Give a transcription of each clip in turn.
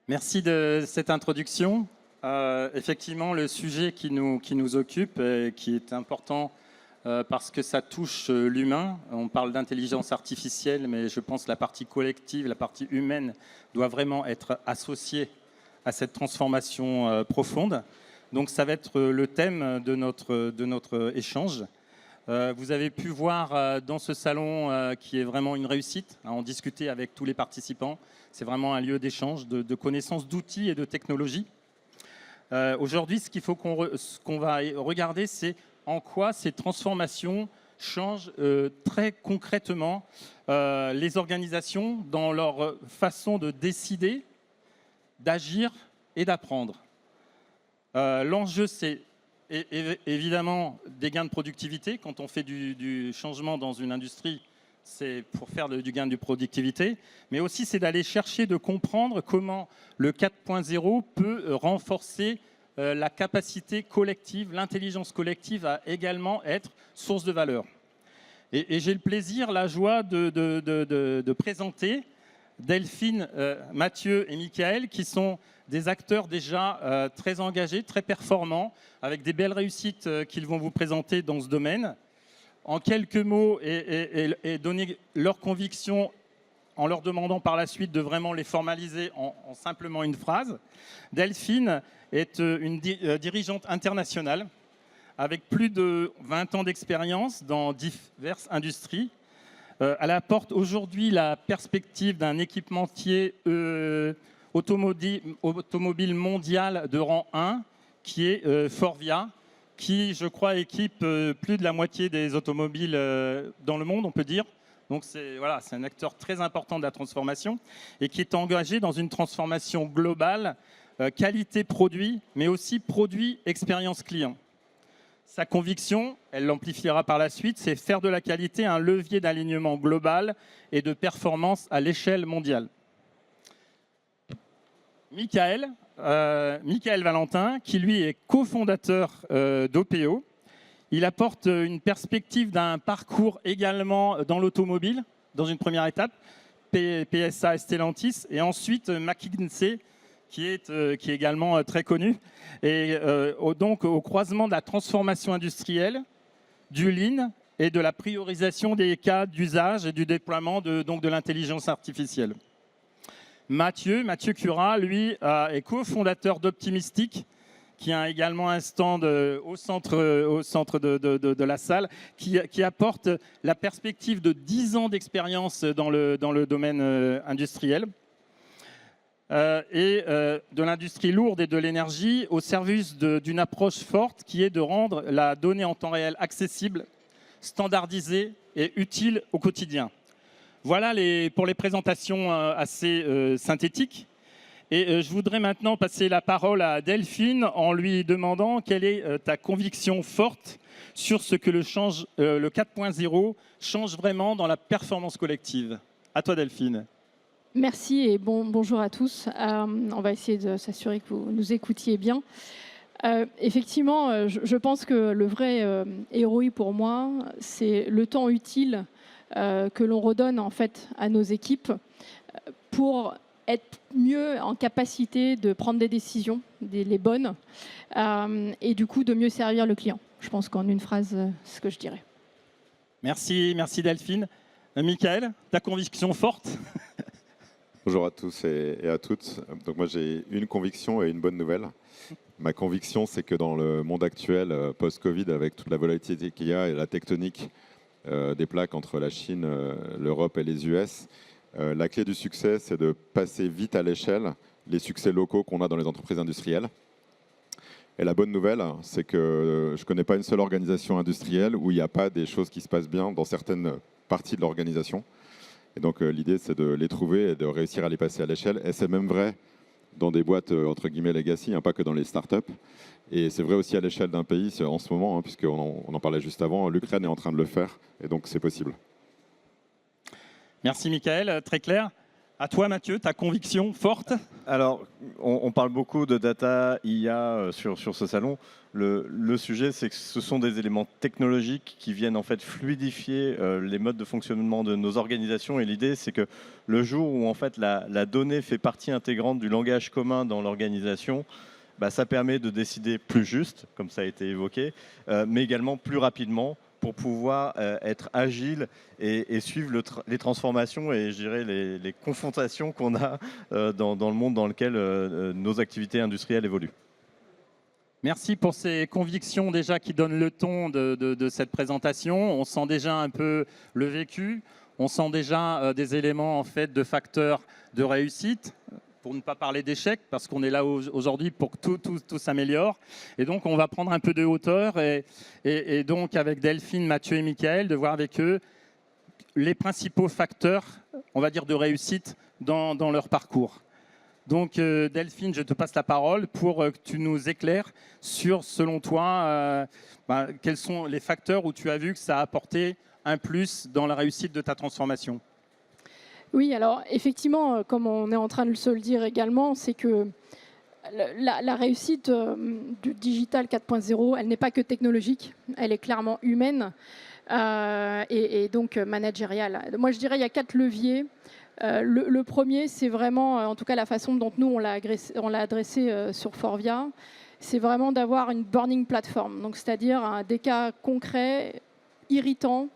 Merci de cette introduction. Effectivement, le sujet qui nous occupe et qui est important parce que ça touche l'humain. On parle d'intelligence artificielle, mais je pense que la partie collective, la partie humaine doit vraiment être associée à cette transformation profonde. Donc ça va être le thème de notre échange. Vous avez pu voir dans ce salon qui est vraiment une réussite, en discuter avec tous les participants. C'est vraiment un lieu d'échange, de connaissances, d'outils et de technologies. Aujourd'hui, ce qu'on va regarder, c'est en quoi ces transformations changent très concrètement les organisations dans leur façon de décider, d'agir et d'apprendre. L'enjeu, c'est évidemment des gains de productivité. Quand on fait du changement dans une industrie, c'est pour faire du gain de productivité, mais aussi c'est d'aller chercher de comprendre comment le 4.0 peut renforcer la capacité collective, l'intelligence collective à également être source de valeur. Et j'ai le plaisir, la joie de présenter Delphine, Mathieu et Michael, qui sont des acteurs déjà très engagés, très performants, avec des belles réussites qu'ils vont vous présenter dans ce domaine. En quelques mots et donner leurs convictions en leur demandant par la suite de vraiment les formaliser en simplement une phrase. Delphine est une dirigeante internationale avec plus de 20 ans d'expérience dans diverses industries. Elle apporte aujourd'hui la perspective d'un équipementier automobile mondial de rang 1 qui est Forvia, qui, je crois, équipe plus de la moitié des automobiles dans le monde, on peut dire. Donc c'est un acteur très important de la transformation et qui est engagé dans une transformation globale, qualité produit, mais aussi produit expérience client. Sa conviction, elle l'amplifiera par la suite, c'est faire de la qualité un levier d'alignement global et de performance à l'échelle mondiale. Michael Valentin, qui lui est cofondateur d'OPO. Il apporte une perspective d'un parcours également dans l'automobile, dans une première étape, PSA Stellantis, et ensuite McKinsey, qui est également très connu. Et donc au croisement de la transformation industrielle, du Lean et de la priorisation des cas d'usage et du déploiement de l'intelligence artificielle. Mathieu Curat, lui, est cofondateur d'Optimistic, qui a également un stand au centre de la salle, qui apporte la perspective de 10 ans d'expérience dans le domaine industriel et de l'industrie lourde et de l'énergie au service d'une approche forte qui est de rendre la donnée en temps réel accessible, standardisée et utile au quotidien. Voilà pour les présentations assez synthétiques. Et je voudrais maintenant passer la parole à Delphine en lui demandant quelle est ta conviction forte sur ce que le 4.0 change vraiment dans la performance collective. À toi Delphine. Merci et bonjour à tous. On va essayer de s'assurer que vous nous écoutiez bien. Effectivement, je pense que le vrai ROI pour moi, c'est le temps utile que l'on redonne en fait à nos équipes pour être mieux en capacité de prendre des décisions, les bonnes, et du coup de mieux servir le client. Je pense qu'en une phrase, c'est ce que je dirais. Merci Delphine. Michael, ta conviction forte? Bonjour à tous et à toutes. Donc moi j'ai une conviction et une bonne nouvelle. Ma conviction, c'est que dans le monde actuel, post-Covid, avec toute la volatilité qu'il y a et la tectonique des plaques entre la Chine, l'Europe et les US, la clé du succès, c'est de passer vite à l'échelle les succès locaux qu'on a dans les entreprises industrielles. Et la bonne nouvelle, c'est que je ne connais pas une seule organisation industrielle où il n'y a pas des choses qui se passent bien dans certaines parties de l'organisation. Et donc l'idée, c'est de les trouver et de réussir à les passer à l'échelle. Et c'est même vrai dans des boîtes, entre guillemets, legacy, pas que dans les startups. Et c'est vrai aussi à l'échelle d'un pays en ce moment, puisqu'on en parlait juste avant, l'Ukraine est en train de le faire, et donc c'est possible. Merci Michael, très clair. À toi, Mathieu, ta conviction forte? Alors, on parle beaucoup de data, IA sur ce salon. Le sujet, c'est que ce sont des éléments technologiques qui viennent en fait fluidifier les modes de fonctionnement de nos organisations. Et l'idée, c'est que le jour où en fait la donnée fait partie intégrante du langage commun dans l'organisation, bah, ça permet de décider plus juste, comme ça a été évoqué, mais également plus rapidement pour pouvoir être agile et suivre les transformations et je dirais les confrontations qu'on a dans le monde dans lequel nos activités industrielles évoluent. Merci pour ces convictions déjà qui donnent le ton de cette présentation. On sent déjà un peu le vécu, on sent déjà des éléments en fait de facteurs de réussite, pour ne pas parler d'échec, parce qu'on est là aujourd'hui pour que tout s'améliore. Et donc on va prendre un peu de hauteur et donc avec Delphine, Mathieu et Michael, de voir avec eux les principaux facteurs, on va dire, de réussite dans leur parcours. Donc Delphine, je te passe la parole pour que tu nous éclaires sur, selon toi, quels sont les facteurs où tu as vu que ça a apporté un plus dans la réussite de ta transformation. Oui, alors effectivement, comme on est en train de se le dire également, c'est que la réussite du digital 4.0, elle n'est pas que technologique, elle est clairement humaine et donc managériale. Moi, je dirais qu'il y a 4 leviers. Le premier, c'est vraiment, en tout cas la façon dont nous, on l'a adressé sur Forvia, c'est vraiment d'avoir une burning platform, donc c'est-à-dire des cas concrets, irritants,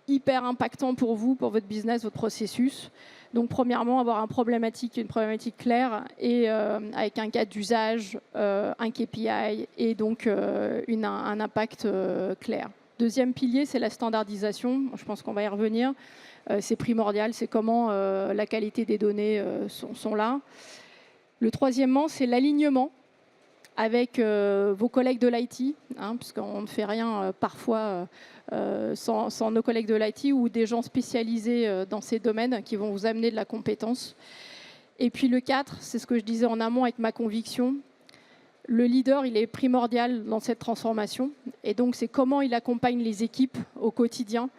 hyper impactants pour vous, pour votre business, votre processus. Donc premièrement, avoir une problématique claire et avec un cas d'usage, un KPI et donc un impact clair. Deuxième pilier, c'est la standardisation. Je pense qu'on va y revenir. C'est primordial, c'est comment la qualité des données sont là. Le troisièmement, c'est l'alignement avec vos collègues de l'IT, parce qu'on ne fait rien parfois sans nos collègues de l'IT ou des gens spécialisés dans ces domaines qui vont vous amener de la compétence. Et puis le 4, c'est ce que je disais en amont avec ma conviction. Le leader, il est primordial dans cette transformation. Et donc, c'est comment il accompagne les équipes au quotidien,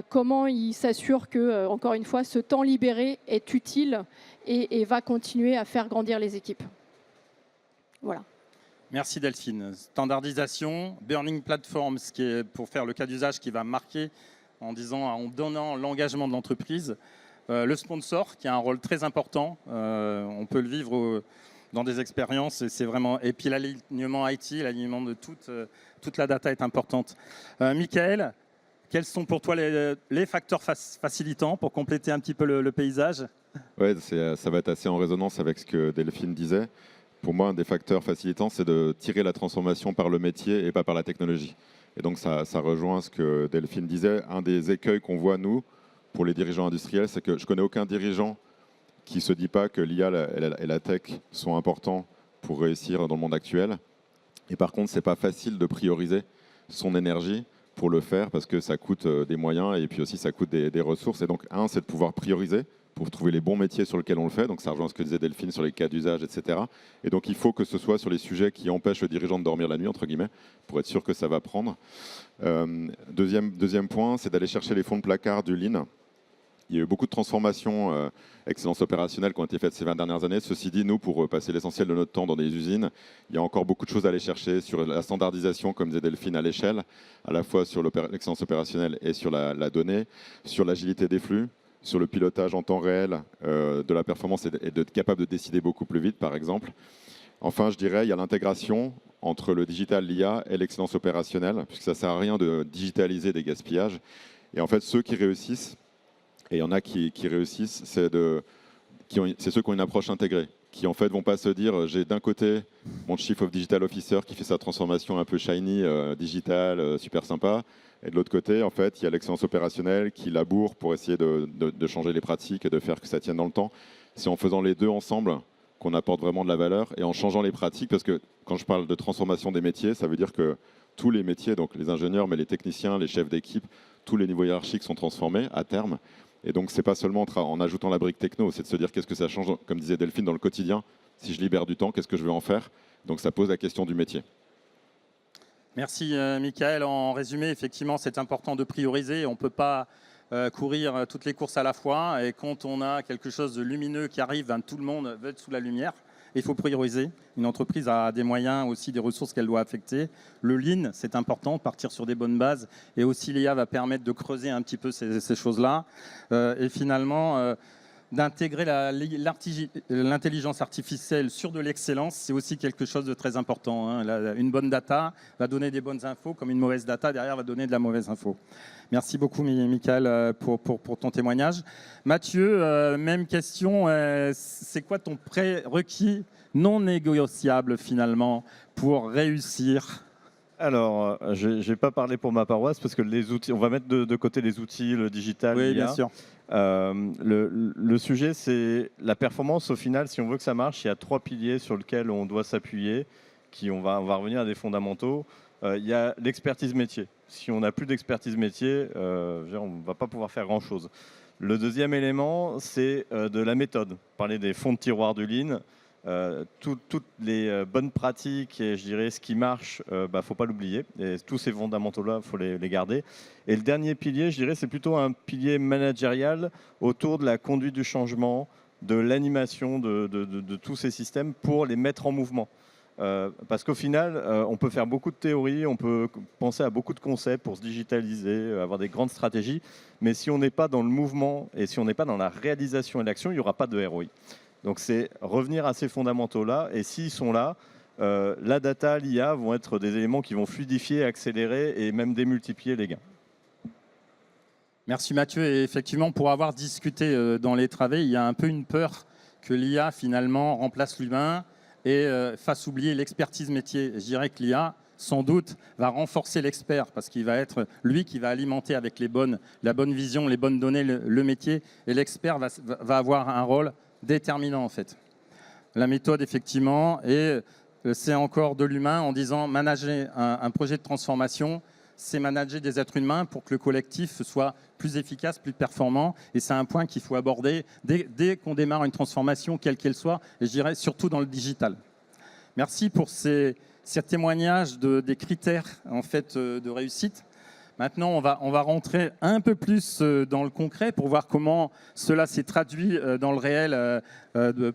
comment il s'assure que, encore une fois, ce temps libéré est utile et va continuer à faire grandir les équipes. Voilà. Merci Delphine. Standardisation, burning platform, ce qui est pour faire le cas d'usage qui va marquer en donnant l'engagement de l'entreprise. Le sponsor qui a un rôle très important. On peut le vivre dans des expériences et c'est vraiment. Et puis l'alignement IT, l'alignement de toute la data est importante. Michael, quels sont pour toi les facteurs facilitants pour compléter un petit peu le paysage? Ouais, ça va être assez en résonance avec ce que Delphine disait. Pour moi, un des facteurs facilitants, c'est de tirer la transformation par le métier et pas par la technologie. Et donc, ça rejoint ce que Delphine disait. Un des écueils qu'on voit, nous, pour les dirigeants industriels, c'est que je ne connais aucun dirigeant qui ne se dit pas que l'IA et la tech sont importants pour réussir dans le monde actuel. Et par contre, ce n'est pas facile de prioriser son énergie pour le faire parce que ça coûte des moyens et puis aussi ça coûte des ressources. Et donc, c'est de pouvoir prioriser pour trouver les bons métiers sur lesquels on le fait. Donc ça rejoint ce que disait Delphine sur les cas d'usage, etc. Et donc il faut que ce soit sur les sujets qui empêchent le dirigeant de dormir la nuit, entre guillemets, pour être sûr que ça va prendre. Deuxième point, c'est d'aller chercher les fonds de placard du Lean. Il y a eu beaucoup de transformations, excellence opérationnelle qui ont été faites ces 20 dernières années. Ceci dit, nous, pour passer l'essentiel de notre temps dans des usines, il y a encore beaucoup de choses à aller chercher sur la standardisation, comme disait Delphine, à l'échelle, à la fois sur l'excellence opérationnelle et sur la donnée, sur l'agilité des flux, sur le pilotage en temps réel de la performance et d'être capable de décider beaucoup plus vite, par exemple. Enfin, je dirais, il y a l'intégration entre le digital, l'IA et l'excellence opérationnelle, puisque ça ne sert à rien de digitaliser des gaspillages. Et en fait, ceux qui réussissent, et il y en a qui réussissent, c'est ceux qui ont une approche intégrée, qui en fait vont pas se dire j'ai d'un côté mon Chief of Digital Officer qui fait sa transformation un peu shiny, digital, super sympa, et de l'autre côté, en fait, il y a l'excellence opérationnelle qui laboure pour essayer de changer les pratiques et de faire que ça tienne dans le temps. C'est en faisant les deux ensemble qu'on apporte vraiment de la valeur et en changeant les pratiques, parce que quand je parle de transformation des métiers, ça veut dire que tous les métiers, donc les ingénieurs, mais les techniciens, les chefs d'équipe, tous les niveaux hiérarchiques sont transformés à terme. Et donc, ce n'est pas seulement en ajoutant la brique techno, c'est de se dire qu'est-ce que ça change, comme disait Delphine, dans le quotidien. Si je libère du temps, qu'est-ce que je vais en faire? Donc, ça pose la question du métier. Merci, Michael. En résumé, effectivement, c'est important de prioriser. On ne peut pas courir toutes les courses à la fois. Et quand on a quelque chose de lumineux qui arrive, tout le monde veut être sous la lumière. Il faut prioriser. Une entreprise a des moyens, aussi des ressources qu'elle doit affecter. Le lean, c'est important, partir sur des bonnes bases. Et aussi, l'IA va permettre de creuser un petit peu ces choses-là. Et finalement, d'intégrer l'intelligence artificielle sur de l'excellence, c'est aussi quelque chose de très important. Hein. Une bonne data va donner des bonnes infos, comme une mauvaise data, derrière, va donner de la mauvaise info. Merci beaucoup, Michael, pour ton témoignage. Mathieu, même question. C'est quoi ton prérequis non négociable, finalement, pour réussir ? Alors, je n'ai pas parlé pour ma paroisse parce que les outils, on va mettre de côté les outils, le digital. Oui, l'IA. bien sûr. Le sujet, c'est la performance. Au final, si on veut que ça marche, il y a 3 piliers sur lesquels on doit s'appuyer. On va revenir à des fondamentaux. Il y a l'expertise métier. Si on n'a plus d'expertise métier, on ne va pas pouvoir faire grand-chose. Le deuxième élément, c'est de la méthode. Parler des fonds de tiroir du Lean. Toutes les bonnes pratiques et je dirais ce qui marche, faut pas l'oublier. Et tous ces fondamentaux-là, faut les garder. Et le dernier pilier, je dirais, c'est plutôt un pilier managérial autour de la conduite du changement, de l'animation de tous ces systèmes pour les mettre en mouvement. Parce qu'au final, on peut faire beaucoup de théories, on peut penser à beaucoup de concepts pour se digitaliser, avoir des grandes stratégies, mais si on n'est pas dans le mouvement et si on n'est pas dans la réalisation et l'action, il n'y aura pas de ROI. Donc c'est revenir à ces fondamentaux-là, et s'ils sont là, la data, l'IA vont être des éléments qui vont fluidifier, accélérer et même démultiplier les gains. Merci Mathieu. Et effectivement, pour avoir discuté dans les travées, il y a un peu une peur que l'IA finalement remplace l'humain et fasse oublier l'expertise métier. Je dirais que l'IA, sans doute, va renforcer l'expert parce qu'il va être lui qui va alimenter avec la bonne vision, les bonnes données, le métier, et l'expert va avoir un rôle déterminant en fait. La méthode effectivement, et c'est encore de l'humain en disant manager un projet de transformation, c'est manager des êtres humains pour que le collectif soit plus efficace, plus performant, et c'est un point qu'il faut aborder dès qu'on démarre une transformation, quelle qu'elle soit, et je dirais surtout dans le digital. Merci pour ces témoignages des critères en fait, de réussite. Maintenant, on va rentrer un peu plus dans le concret pour voir comment cela s'est traduit dans le réel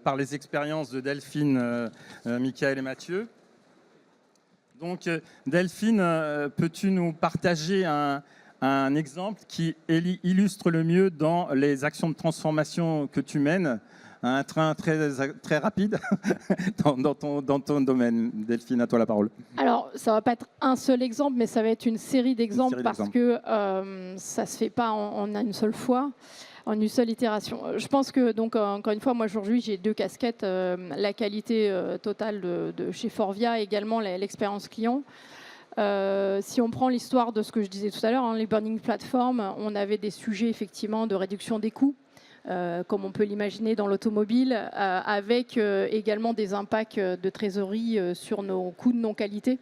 par les expériences de Delphine, Michael et Mathieu. Donc, Delphine, peux-tu nous partager un exemple qui illustre le mieux dans les actions de transformation que tu mènes, un train très rapide dans ton domaine. Delphine, à toi la parole. Alors, ça ne va pas être un seul exemple, mais ça va être une série d'exemples parce que ça ne se fait pas en une seule fois, en une seule itération. Je pense que, donc, encore une fois, moi aujourd'hui, j'ai 2 casquettes, la qualité totale de chez Forvia et également l'expérience client. Si on prend l'histoire de ce que je disais tout à l'heure, les burning platforms, on avait des sujets effectivement de réduction des coûts. Comme on peut l'imaginer dans l'automobile, avec également des impacts de trésorerie sur nos coûts de non-qualité.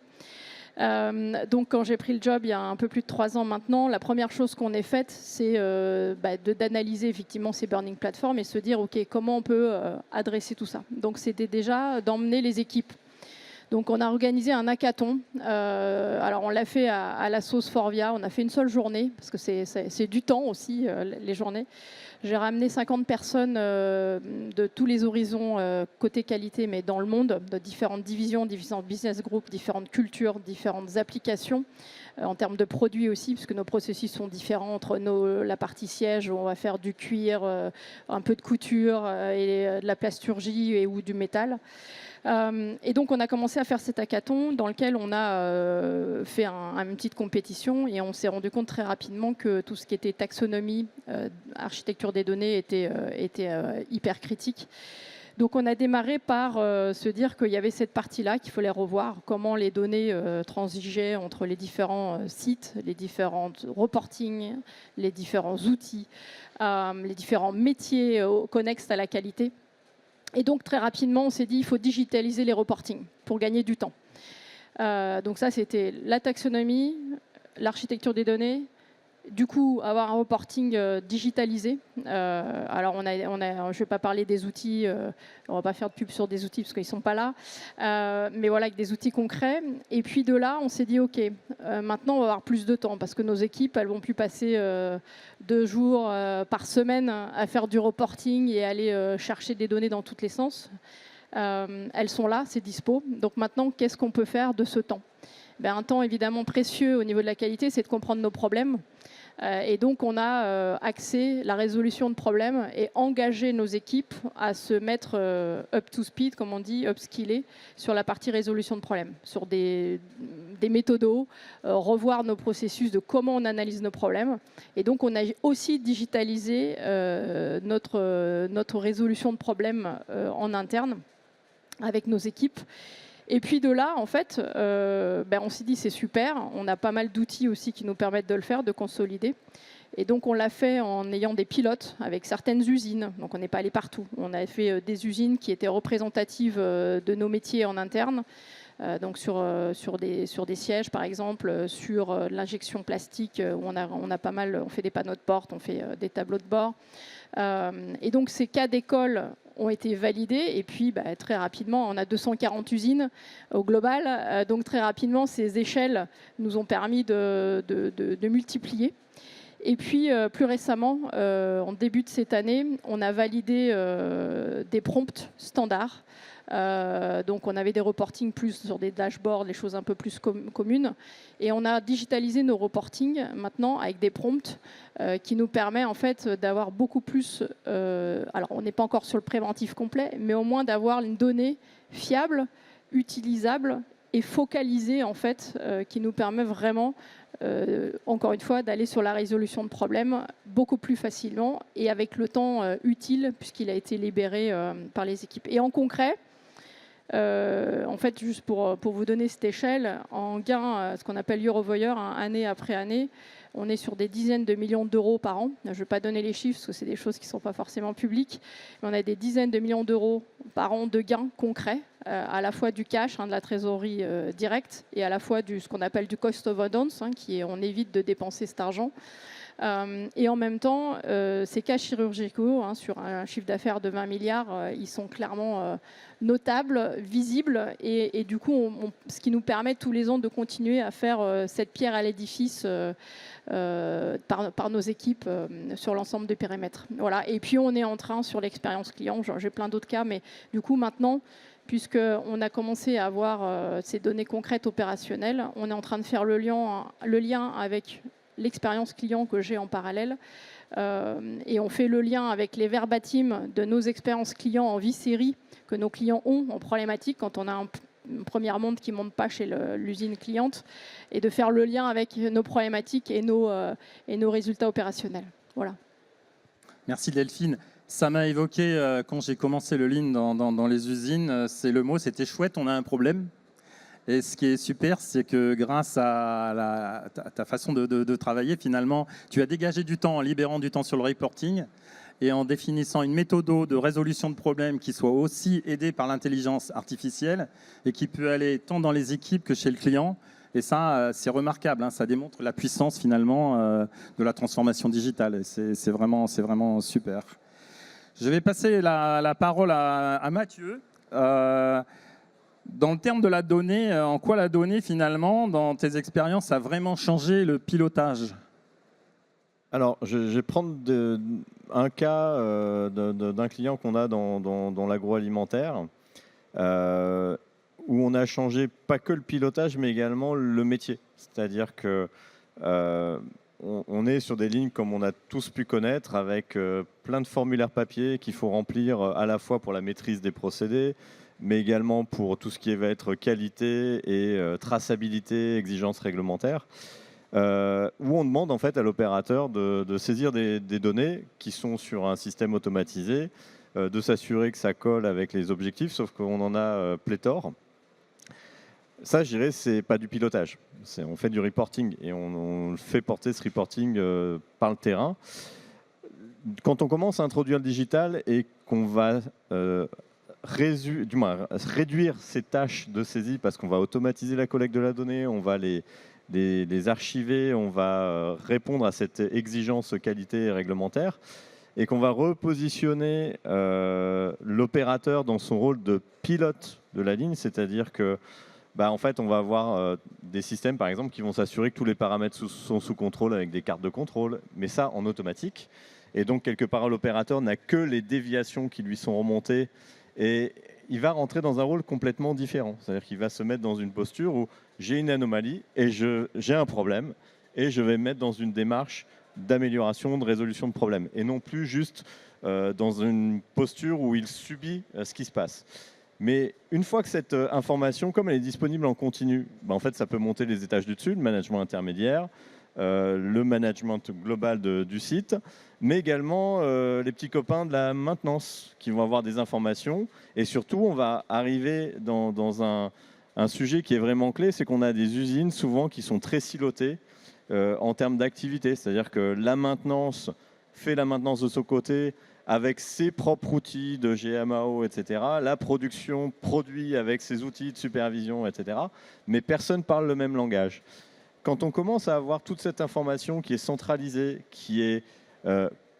Donc quand j'ai pris le job il y a un peu plus de 3 ans maintenant, la première chose qu'on ait faite, c'est d'analyser effectivement ces burning platforms et se dire ok, comment on peut adresser tout ça. Donc c'était déjà d'emmener les équipes. Donc on a organisé un hackathon. Alors on l'a fait à la sauce Forvia. On a fait une seule journée parce que c'est du temps aussi les journées. J'ai ramené 50 personnes de tous les horizons côté qualité, mais dans le monde, de différentes divisions, différents business groups, différentes cultures, différentes applications, en termes de produits aussi, puisque nos processus sont différents entre la partie siège, où on va faire du cuir, un peu de couture et de la plasturgie ou du métal. Et donc on a commencé à faire cet hackathon dans lequel on a fait une petite compétition et on s'est rendu compte très rapidement que tout ce qui était taxonomie, architecture des données était hyper critique. Donc on a démarré par se dire qu'il y avait cette partie-là qu'il fallait revoir, comment les données transigeaient entre les différents sites, les différents reporting, les différents outils, les différents métiers connexes à la qualité. Et donc, très rapidement, on s'est dit qu'il faut digitaliser les reportings pour gagner du temps. Donc ça, c'était la taxonomie, l'architecture des données Du coup, avoir un reporting digitalisé. Alors, je ne vais pas parler des outils, on ne va pas faire de pub sur des outils parce qu'ils ne sont pas là, mais voilà, avec des outils concrets. Et puis de là, on s'est dit, OK, maintenant, on va avoir plus de temps parce que nos équipes, elles ne vont plus passer 2 jours par semaine à faire du reporting et aller chercher des données dans tous les sens. Elles sont là, c'est dispo. Donc maintenant, qu'est-ce qu'on peut faire de ce temps ? Un temps évidemment précieux au niveau de la qualité, c'est de comprendre nos problèmes. Et donc, on a axé la résolution de problèmes et engagé nos équipes à se mettre up to speed, comme on dit, upskiller, sur la partie résolution de problèmes, sur des méthodos, revoir nos processus de comment on analyse nos problèmes. Et donc, on a aussi digitalisé notre résolution de problèmes en interne avec nos équipes. Et puis de là, en fait, on s'est dit c'est super, on a pas mal d'outils aussi qui nous permettent de le faire, de consolider. Et donc on l'a fait en ayant des pilotes avec certaines usines, donc on n'est pas allé partout. On a fait des usines qui étaient représentatives de nos métiers en interne, donc sur des sièges par exemple, sur l'injection plastique, où on a pas mal, on fait des panneaux de porte, on fait des tableaux de bord. Et donc ces cas d'école ont été validés et puis très rapidement, on a 240 usines au global. Donc très rapidement, ces échelles nous ont permis de multiplier. Et puis plus récemment, en début de cette année, on a validé des prompts standards. Donc on avait des reportings plus sur des dashboards, des choses un peu plus communes. Et on a digitalisé nos reportings maintenant avec des prompts qui nous permet en fait d'avoir beaucoup plus, alors on n'est pas encore sur le préventif complet, mais au moins d'avoir une donnée fiable, utilisable et focalisée en fait, qui nous permet vraiment, encore une fois, d'aller sur la résolution de problèmes beaucoup plus facilement et avec le temps utile puisqu'il a été libéré par les équipes. Et en concret, en fait, juste pour vous donner cette échelle, en gain, ce qu'on appelle year over year, année après année, on est sur des dizaines de millions d'euros par an. Je ne vais pas donner les chiffres parce que c'est des choses qui ne sont pas forcément publiques, mais on a des dizaines de millions d'euros par an de gains concrets, à la fois du cash, de la trésorerie directe, et à la fois ce qu'on appelle du cost avoidance, qui est on évite de dépenser cet argent. Et en même temps, ces cas chirurgicaux, sur un chiffre d'affaires de 20 milliards, ils sont clairement notables, visibles, et du coup, ce qui nous permet tous les ans de continuer à faire cette pierre à l'édifice par nos équipes sur l'ensemble des périmètres. Voilà. Et puis, on est en train, sur l'expérience client, j'ai plein d'autres cas, mais du coup, maintenant, puisqu'on a commencé à avoir ces données concrètes opérationnelles, on est en train de faire le lien avec l'expérience client que j'ai en parallèle. Et on fait le lien avec les verbatims de nos expériences clients en vie série que nos clients ont en problématique quand on a une première montre qui ne monte pas chez l'usine cliente, et de faire le lien avec nos problématiques et nos résultats opérationnels. Voilà. Merci Delphine. Ça m'a évoqué, quand j'ai commencé le Lean dans les usines, c'était chouette, on a un problème. Et ce qui est super, c'est que grâce à ta façon de travailler, finalement, tu as dégagé du temps en libérant du temps sur le reporting et en définissant une méthode de résolution de problèmes qui soit aussi aidée par l'intelligence artificielle et qui peut aller tant dans les équipes que chez le client. Et ça, c'est remarquable, ça démontre la puissance finalement de la transformation digitale. C'est vraiment super. Je vais passer la parole à Mathieu. Dans le terme de la donnée, en quoi la donnée, finalement, dans tes expériences, a vraiment changé le pilotage ? Alors, je vais prendre un cas d'un client qu'on a dans l'agroalimentaire, où on a changé pas que le pilotage, mais également le métier. C'est-à-dire que on est sur des lignes comme on a tous pu connaître, avec plein de formulaires papier qu'il faut remplir à la fois pour la maîtrise des procédés, mais également pour tout ce qui va être qualité et traçabilité, exigences réglementaires, où on demande en fait à l'opérateur de saisir des données qui sont sur un système automatisé, de s'assurer que ça colle avec les objectifs, sauf qu'on en a pléthore. Ça, je dirais, c'est pas du pilotage. On fait du reporting et on fait porter ce reporting par le terrain. Quand on commence à introduire le digital et qu'on va réduire ces tâches de saisie parce qu'on va automatiser la collecte de la donnée, on va les les archiver, on va répondre à cette exigence qualité réglementaire et qu'on va repositionner l'opérateur dans son rôle de pilote de la ligne, c'est-à-dire que en fait, on va avoir des systèmes, par exemple, qui vont s'assurer que tous les paramètres sont sous contrôle avec des cartes de contrôle, mais ça en automatique. Et donc, quelque part, l'opérateur n'a que les déviations qui lui sont remontées et il va rentrer dans un rôle complètement différent. C'est-à-dire qu'il va se mettre dans une posture où j'ai une anomalie et j'ai un problème et je vais me mettre dans une démarche d'amélioration, de résolution de problème et non plus juste dans une posture où il subit ce qui se passe. Mais une fois que cette information, comme elle est disponible en continu, en fait, ça peut monter les étages du dessus, le management intermédiaire, le management global du site, mais également les petits copains de la maintenance qui vont avoir des informations. Et surtout, on va arriver dans un sujet qui est vraiment clé, c'est qu'on a des usines souvent qui sont très silotées en termes d'activité. C'est-à-dire que la maintenance fait la maintenance de son côté, avec ses propres outils de GMAO, etc. La production produit avec ses outils de supervision, etc. Mais personne ne parle le même langage. Quand on commence à avoir toute cette information qui est centralisée, qui est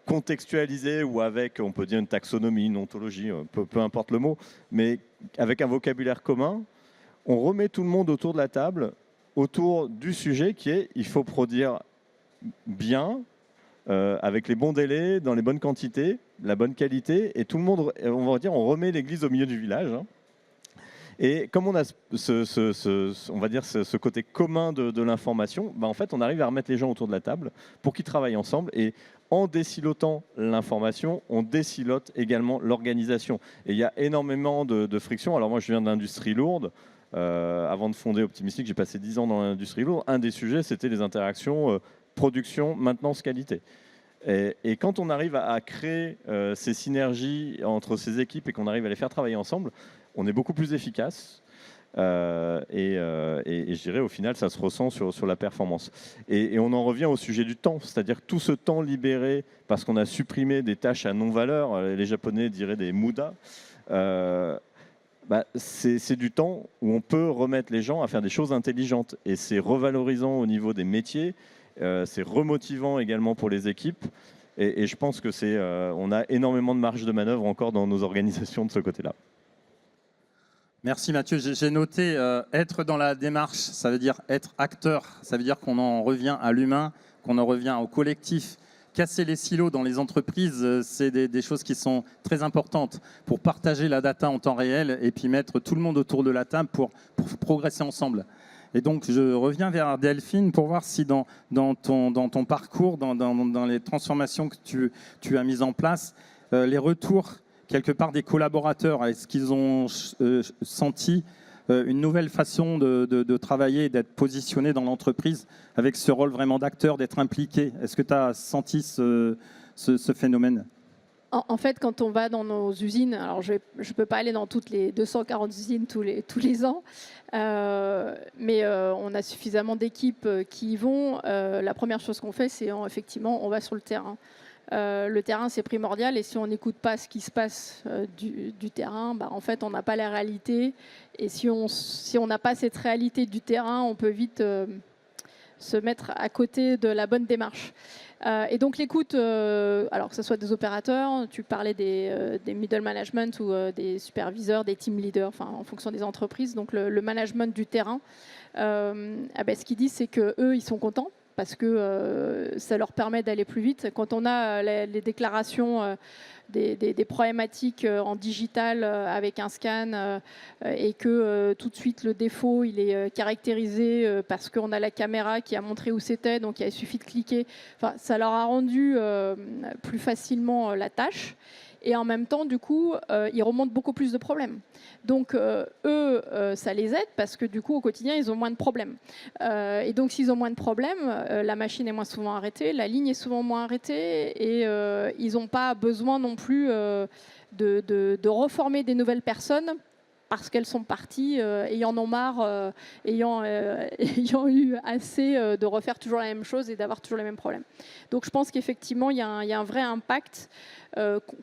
contextualisée ou avec, on peut dire, une taxonomie, une ontologie, peu importe le mot, mais avec un vocabulaire commun, on remet tout le monde autour de la table, autour du sujet qui est il faut produire bien, avec les bons délais, dans les bonnes quantités, la bonne qualité, et tout le monde, on va dire, on remet l'église au milieu du village. Et comme on a on va dire ce côté commun de l'information, en fait, on arrive à remettre les gens autour de la table pour qu'ils travaillent ensemble. Et en désilotant l'information, on désilote également l'organisation. Et il y a énormément de frictions. Alors moi, je viens de l'industrie lourde. Avant de fonder Optimistic, j'ai passé 10 ans dans l'industrie lourde. Un des sujets, c'était les interactions production, maintenance, qualité. Et quand on arrive à créer ces synergies entre ces équipes et qu'on arrive à les faire travailler ensemble, on est beaucoup plus efficace. Et je dirais au final, ça se ressent sur la performance. Et on en revient au sujet du temps, c'est-à-dire tout ce temps libéré parce qu'on a supprimé des tâches à non-valeur, les Japonais diraient des muda, c'est du temps où on peut remettre les gens à faire des choses intelligentes. Et c'est revalorisant au niveau des métiers. C'est remotivant également pour les équipes et je pense que on a énormément de marge de manœuvre encore dans nos organisations de ce côté-là. Merci Mathieu. J'ai noté être dans la démarche, ça veut dire être acteur, ça veut dire qu'on en revient à l'humain, qu'on en revient au collectif. Casser les silos dans les entreprises, c'est des choses qui sont très importantes pour partager la data en temps réel et puis mettre tout le monde autour de la table pour progresser ensemble. Et donc, je reviens vers Delphine pour voir si dans ton parcours, dans les transformations que tu as mises en place, les retours, quelque part, des collaborateurs, est-ce qu'ils ont senti une nouvelle façon de travailler et d'être positionnés dans l'entreprise avec ce rôle vraiment d'acteur, d'être impliqué? Est-ce que tu as senti ce phénomène? En fait, quand on va dans nos usines, alors je ne peux pas aller dans toutes les 240 usines tous les ans, mais on a suffisamment d'équipes qui y vont. La première chose qu'on fait, c'est effectivement, on va sur le terrain. Le terrain, c'est primordial, et si on n'écoute pas ce qui se passe du terrain, en fait, on n'a pas la réalité. Et si on n'a pas cette réalité du terrain, on peut vite se mettre à côté de la bonne démarche. Et donc l'écoute, alors que ce soit des opérateurs, tu parlais des middle management ou des superviseurs, des team leaders, en fonction des entreprises, donc le management du terrain, ce qu'ils disent, c'est qu'eux, ils sont contents parce que ça leur permet d'aller plus vite. Quand on a les déclarations des problématiques en digital avec un scan et que tout de suite le défaut il est caractérisé parce qu'on a la caméra qui a montré où c'était, donc il suffit de cliquer. Ça leur a rendu plus facilement la tâche. Et en même temps, du coup, ils remontent beaucoup plus de problèmes. Donc, eux, ça les aide parce que, du coup, au quotidien, ils ont moins de problèmes. Et donc, s'ils ont moins de problèmes, la machine est moins souvent arrêtée, la ligne est souvent moins arrêtée et ils n'ont pas besoin non plus de reformer des nouvelles personnes parce qu'elles sont parties, ayant en marre, ayant eu assez de refaire toujours la même chose et d'avoir toujours les mêmes problèmes. Donc je pense qu'effectivement, il y a un vrai impact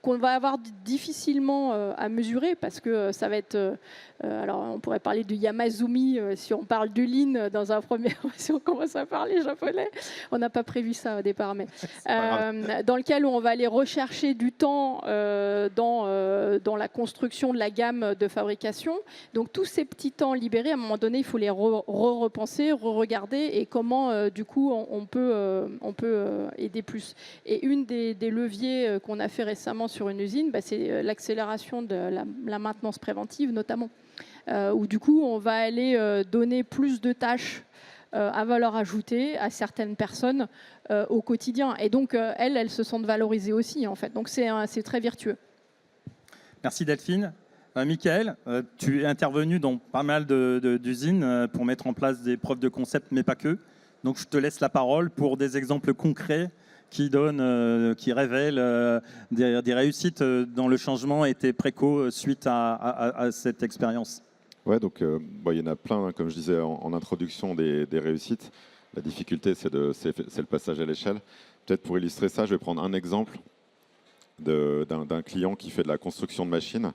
qu'on va avoir difficilement à mesurer, parce que ça va être... alors on pourrait parler du Yamazumi si on parle du Lean dans un premier... si on commence à parler japonais. On n'a pas prévu ça au départ, mais dans lequel on va aller rechercher du temps dans la construction de la gamme de fabrication. Donc tous ces petits temps libérés, à un moment donné, il faut les repenser, re-regarder, et comment du coup on peut aider plus. Et une des leviers qu'on a fait récemment sur une usine, c'est l'accélération de la maintenance préventive notamment, où du coup on va aller donner plus de tâches à valeur ajoutée à certaines personnes au quotidien. Et donc elles se sentent valorisées aussi en fait. Donc c'est très vertueux. Merci Delphine. Michael, tu es intervenu dans pas mal d'usines pour mettre en place des preuves de concept, mais pas que. Donc je te laisse la parole pour des exemples concrets qui révèlent des réussites dans le changement et tes précaux suite à cette expérience. Ouais, donc il y en a plein, comme je disais en introduction, des réussites. La difficulté, c'est le passage à l'échelle. Peut-être pour illustrer ça, je vais prendre un exemple d'un client qui fait de la construction de machines,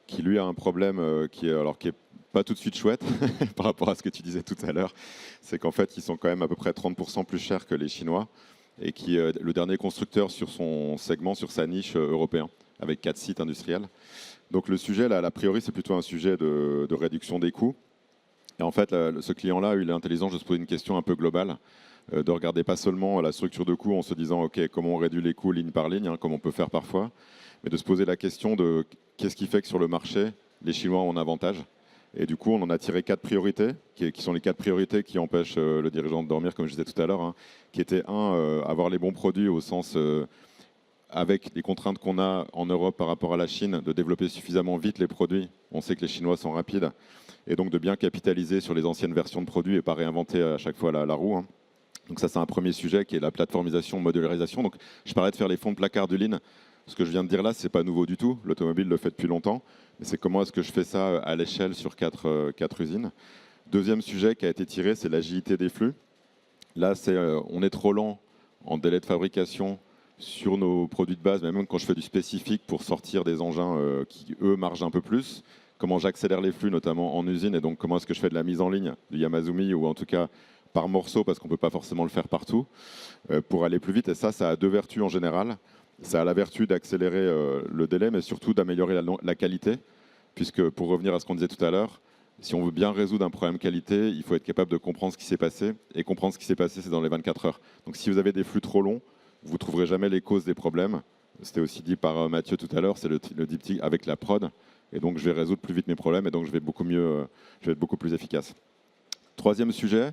qui lui a un problème qui est pas tout de suite chouette par rapport à ce que tu disais tout à l'heure. C'est qu'en fait, ils sont quand même à peu près 30% plus chers que les Chinois, et qui est le dernier constructeur sur son segment, sur sa niche européen, avec 4 sites industriels. Donc le sujet, là, a priori, c'est plutôt un sujet de réduction des coûts. Et en fait, ce client-là a eu l'intelligence de se poser une question un peu globale, de regarder pas seulement la structure de coûts en se disant ok, comment on réduit les coûts ligne par ligne, comme on peut faire parfois, mais de se poser la question de qu'est-ce qui fait que sur le marché, les Chinois ont un avantage. Et du coup, on en a tiré 4 priorités, qui sont les 4 priorités qui empêchent le dirigeant de dormir, comme je disais tout à l'heure, qui étaient avoir les bons produits au sens, avec les contraintes qu'on a en Europe par rapport à la Chine, de développer suffisamment vite les produits. On sait que les Chinois sont rapides, et donc de bien capitaliser sur les anciennes versions de produits et pas réinventer à chaque fois la roue. Donc ça, c'est un premier sujet qui est la plateformisation, modularisation. Donc je parlais de faire les fonds de placard du Lean. Ce que je viens de dire là, c'est pas nouveau du tout. L'automobile le fait depuis longtemps. Mais c'est comment est-ce que je fais ça à l'échelle sur 4 usines. Deuxième sujet qui a été tiré, c'est l'agilité des flux. Là, on est trop lent en délai de fabrication sur nos produits de base, mais même quand je fais du spécifique pour sortir des engins qui, eux, margent un peu plus. Comment j'accélère les flux, notamment en usine, et donc comment est-ce que je fais de la mise en ligne du Yamazumi, ou en tout cas par morceau, parce qu'on ne peut pas forcément le faire partout, pour aller plus vite. Et ça a 2 vertus en général. Ça a la vertu d'accélérer le délai, mais surtout d'améliorer la qualité, puisque pour revenir à ce qu'on disait tout à l'heure, si on veut bien résoudre un problème qualité, il faut être capable de comprendre ce qui s'est passé, et comprendre ce qui s'est passé, c'est dans les 24 heures. Donc si vous avez des flux trop longs, vous ne trouverez jamais les causes des problèmes. C'était aussi dit par Mathieu tout à l'heure, c'est le diptyque avec la prod, et donc je vais résoudre plus vite mes problèmes, et donc je vais être beaucoup plus efficace. Troisième sujet,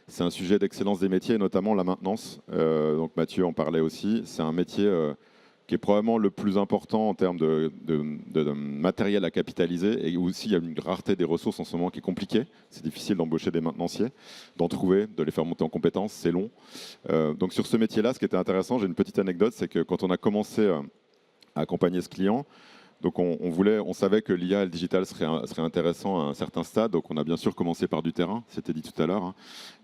c'est un sujet d'excellence des métiers, et notamment la maintenance. Donc Mathieu en parlait aussi. C'est un métier qui est probablement le plus important en termes de matériel à capitaliser, et aussi il y a une rareté des ressources en ce moment qui est compliquée. C'est difficile d'embaucher des maintenanciers, d'en trouver, de les faire monter en compétences, c'est long. Donc sur ce métier-là, ce qui était intéressant, j'ai une petite anecdote, c'est que quand on a commencé à accompagner ce client, donc on savait que l'IA et le digital serait intéressant à un certain stade, donc on a bien sûr commencé par du terrain, c'était dit tout à l'heure,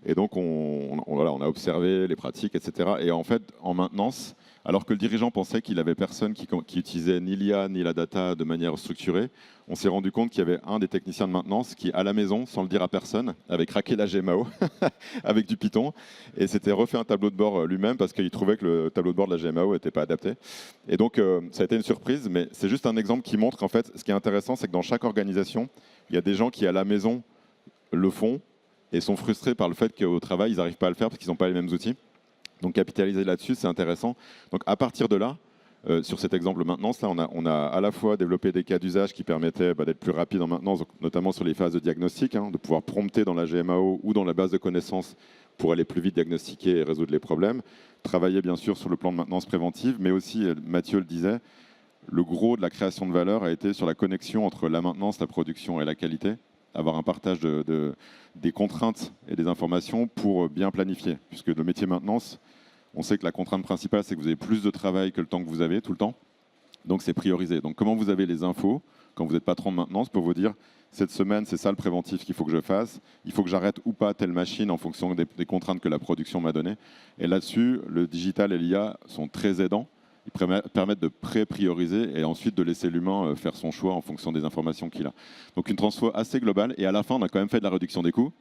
et donc on a observé les pratiques, etc. Et en fait, en maintenance, alors que le dirigeant pensait qu'il n'avait personne qui utilisait ni l'IA ni la data de manière structurée, on s'est rendu compte qu'il y avait un des techniciens de maintenance qui, à la maison, sans le dire à personne, avait craqué la GMAO avec du Python, et s'était refait un tableau de bord lui-même parce qu'il trouvait que le tableau de bord de la GMAO n'était pas adapté. Et donc, ça a été une surprise, mais c'est juste un exemple qui montre qu'en fait, ce qui est intéressant, c'est que dans chaque organisation, il y a des gens qui, à la maison, le font et sont frustrés par le fait qu'au travail, ils n'arrivent pas à le faire parce qu'ils n'ont pas les mêmes outils. Donc capitaliser là-dessus, c'est intéressant. Donc à partir de là, sur cet exemple maintenance, là, on a à la fois développé des cas d'usage qui permettaient d'être plus rapide en maintenance, notamment sur les phases de diagnostic, de pouvoir prompter dans la GMAO ou dans la base de connaissances pour aller plus vite diagnostiquer et résoudre les problèmes. Travailler bien sûr sur le plan de maintenance préventive, mais aussi, Mathieu le disait, le gros de la création de valeur a été sur la connexion entre la maintenance, la production et la qualité. Avoir un partage des contraintes et des informations pour bien planifier. Puisque le métier maintenance, on sait que la contrainte principale, c'est que vous avez plus de travail que le temps que vous avez tout le temps. Donc c'est priorisé. Donc comment vous avez les infos quand vous êtes patron de maintenance pour vous dire cette semaine, c'est ça le préventif qu'il faut que je fasse, il faut que j'arrête ou pas telle machine en fonction des contraintes que la production m'a données. Et là-dessus, le digital et l'IA sont très aidants. Ils permettent de pré-prioriser et ensuite de laisser l'humain faire son choix en fonction des informations qu'il a. Donc une transfo assez globale. Et à la fin, on a quand même fait de la réduction des coûts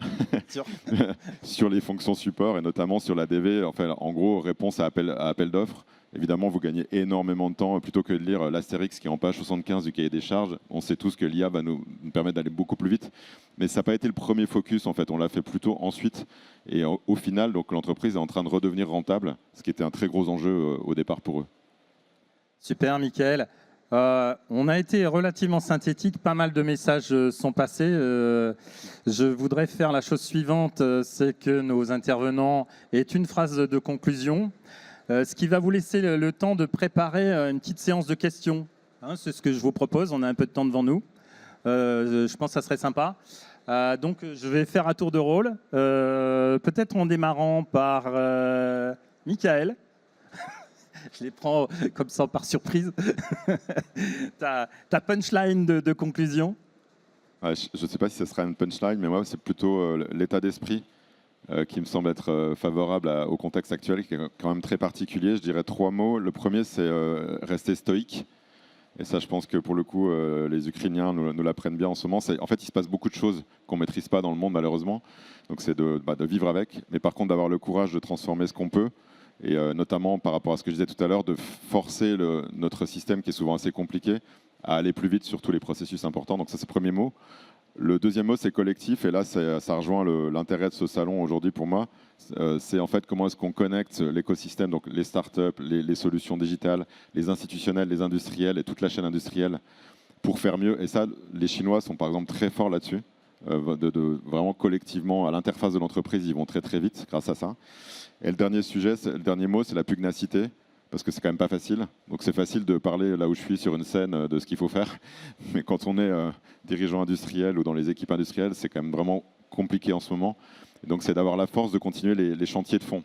sur les fonctions support et notamment sur la DV. Enfin, en gros, réponse à appel d'offres. Évidemment, vous gagnez énormément de temps plutôt que de lire l'astérix qui est en page 75 du cahier des charges. On sait tous que l'IA va nous permettre d'aller beaucoup plus vite. Mais ça n'a pas été le premier focus, en fait. On l'a fait plutôt ensuite. Et au final, donc, l'entreprise est en train de redevenir rentable, ce qui était un très gros enjeu au départ pour eux. Super, Mickaël. On a été relativement synthétique, pas mal de messages sont passés. Je voudrais faire la chose suivante, c'est que nos intervenants aient une phrase de conclusion, ce qui va vous laisser le temps de préparer une petite séance de questions. Hein, c'est ce que je vous propose, on a un peu de temps devant nous. Je pense que ça serait sympa. Donc je vais faire un tour de rôle, peut-être en démarrant par Mickaël. Je les prends comme ça par surprise. ta punchline de conclusion. Ouais, je ne sais pas si ce sera une punchline, mais moi, c'est plutôt l'état d'esprit qui me semble être favorable au contexte actuel, qui est quand même très particulier. Je dirais 3 mots. Le premier, c'est rester stoïque. Et ça, je pense que pour le coup, les Ukrainiens nous l'apprennent bien en ce moment. En fait, il se passe beaucoup de choses qu'on ne maîtrise pas dans le monde, malheureusement. Donc, c'est de vivre avec. Mais par contre, d'avoir le courage de transformer ce qu'on peut. Et notamment par rapport à ce que je disais tout à l'heure, de forcer notre système, qui est souvent assez compliqué, à aller plus vite sur tous les processus importants. Donc ça, c'est le premier mot. Le deuxième mot, c'est collectif. Et là, ça rejoint l'intérêt de ce salon aujourd'hui pour moi. C'est en fait comment est-ce qu'on connecte l'écosystème, donc les startups, les solutions digitales, les institutionnels, les industriels et toute la chaîne industrielle pour faire mieux. Et ça, les Chinois sont par exemple très forts là-dessus. Vraiment collectivement, à l'interface de l'entreprise, ils vont très très vite grâce à ça. Et le dernier mot, c'est la pugnacité, parce que c'est quand même pas facile. Donc c'est facile de parler là où je suis sur une scène de ce qu'il faut faire, mais quand on est dirigeant industriel ou dans les équipes industrielles, c'est quand même vraiment compliqué en ce moment. Et donc c'est d'avoir la force de continuer les chantiers de fond.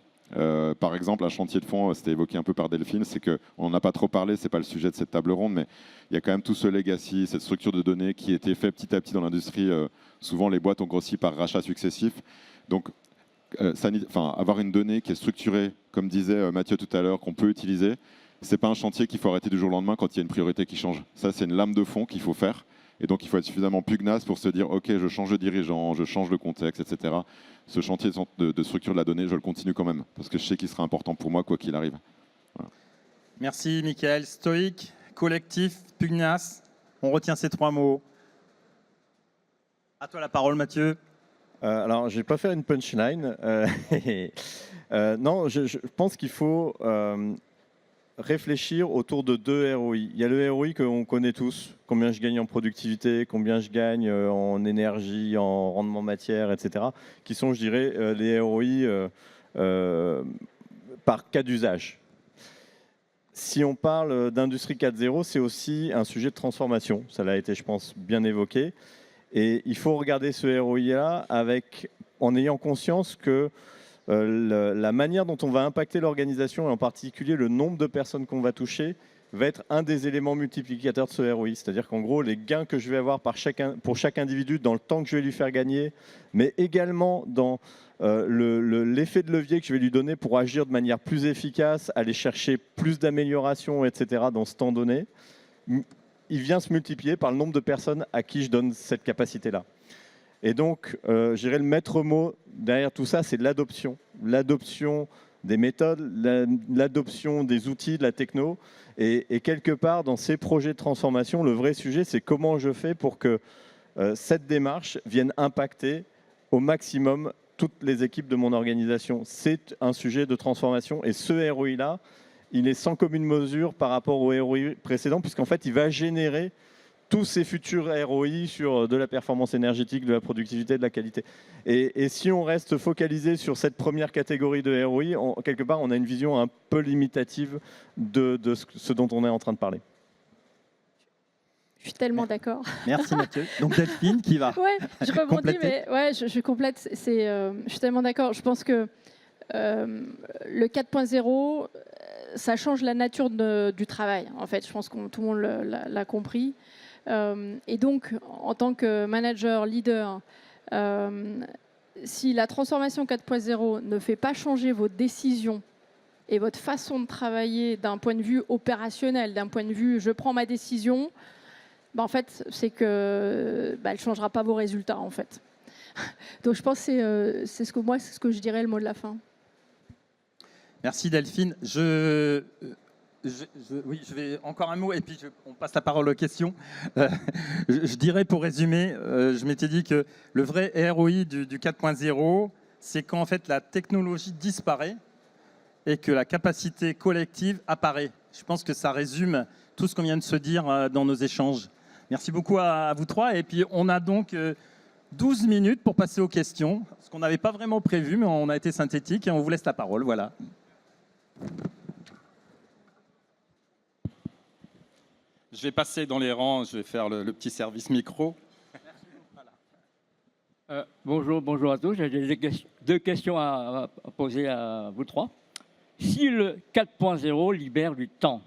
Par exemple, un chantier de fond, c'était évoqué un peu par Delphine, c'est qu'on n'en a pas trop parlé, c'est pas le sujet de cette table ronde, mais il y a quand même tout ce legacy, cette structure de données qui a été fait petit à petit dans l'industrie. Souvent, les boîtes ont grossi par rachats successifs. Donc, avoir une donnée qui est structurée, comme disait Mathieu tout à l'heure, qu'on peut utiliser, c'est pas un chantier qu'il faut arrêter du jour au lendemain quand il y a une priorité qui change. Ça, c'est une lame de fond qu'il faut faire. Et donc, il faut être suffisamment pugnace pour se dire, OK, je change de dirigeant, je change le contexte, etc. Ce chantier de structure de la donnée, je le continue quand même, parce que je sais qu'il sera important pour moi, quoi qu'il arrive. Voilà. Merci, Mickaël. Stoïque, collectif, pugnace. On retient ces 3 mots. À toi la parole, Mathieu. Alors, je ne vais pas faire une punchline. Non, je pense qu'il faut réfléchir autour de 2 ROI. Il y a le ROI qu'on connaît tous, combien je gagne en productivité, combien je gagne en énergie, en rendement matière, etc., qui sont, je dirais, les ROI par cas d'usage. Si on parle d'industrie 4.0, c'est aussi un sujet de transformation. Ça l'a été, je pense, bien évoqué. Et il faut regarder ce ROI-là en ayant conscience que la manière dont on va impacter l'organisation, et en particulier le nombre de personnes qu'on va toucher, va être un des éléments multiplicateurs de ce ROI. C'est-à-dire qu'en gros, les gains que je vais avoir pour chaque individu, dans le temps que je vais lui faire gagner, mais également dans l'effet de levier que je vais lui donner pour agir de manière plus efficace, aller chercher plus d'améliorations, etc., dans ce temps donné, il vient se multiplier par le nombre de personnes à qui je donne cette capacité-là. Et donc, je dirais le maître mot derrière tout ça, c'est l'adoption. L'adoption des méthodes, l'adoption des outils, de la techno. Et quelque part, dans ces projets de transformation, le vrai sujet, c'est comment je fais pour que cette démarche vienne impacter au maximum toutes les équipes de mon organisation. C'est un sujet de transformation. Et ce ROI-là, il est sans commune mesure par rapport au ROI précédent, puisqu'en fait, il va générer tous ces futurs ROI sur de la performance énergétique, de la productivité, de la qualité. Et si on reste focalisé sur cette première catégorie de ROI, quelque part, on a une vision un peu limitative de ce dont on est en train de parler. Je suis tellement d'accord. Merci Mathieu. Donc Delphine qui va je rebondis, mais je complète. Je suis tellement d'accord. Je pense que le 4.0, ça change la nature du travail. En fait, je pense que tout le monde l'a compris. Et donc, en tant que manager, leader, si la transformation 4.0 ne fait pas changer vos décisions et votre façon de travailler d'un point de vue opérationnel, d'un point de vue je prends ma décision, en fait, c'est que elle ne changera pas vos résultats, en fait. Donc je pense que c'est ce que je dirais le mot de la fin. Merci Delphine. Je vais encore un mot et puis on passe la parole aux questions. Je dirais pour résumer, je m'étais dit que le vrai ROI du 4.0, c'est quand en fait la technologie disparaît et que la capacité collective apparaît. Je pense que ça résume tout ce qu'on vient de se dire dans nos échanges. Merci beaucoup à vous trois. Et puis on a donc 12 minutes pour passer aux questions, ce qu'on n'avait pas vraiment prévu, mais on a été synthétique et on vous laisse la parole. Voilà. Je vais passer dans les rangs, je vais faire le petit service micro. Bonjour à tous. J'ai deux questions à poser à vous trois. Si le 4.0 libère du temps,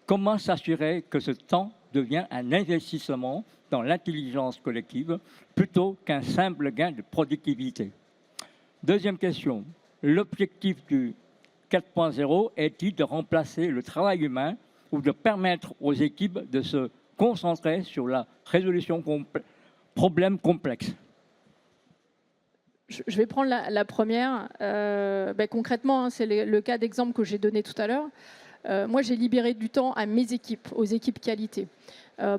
comment s'assurer que ce temps devient un investissement dans l'intelligence collective plutôt qu'un simple gain de productivité? Deuxième question. L'objectif du 4.0 est-il de remplacer le travail humain ou de permettre aux équipes de se concentrer sur la résolution de problèmes complexes? Je vais prendre la première. Concrètement, c'est le cas d'exemple que j'ai donné tout à l'heure. Moi, j'ai libéré du temps à mes équipes, aux équipes qualité.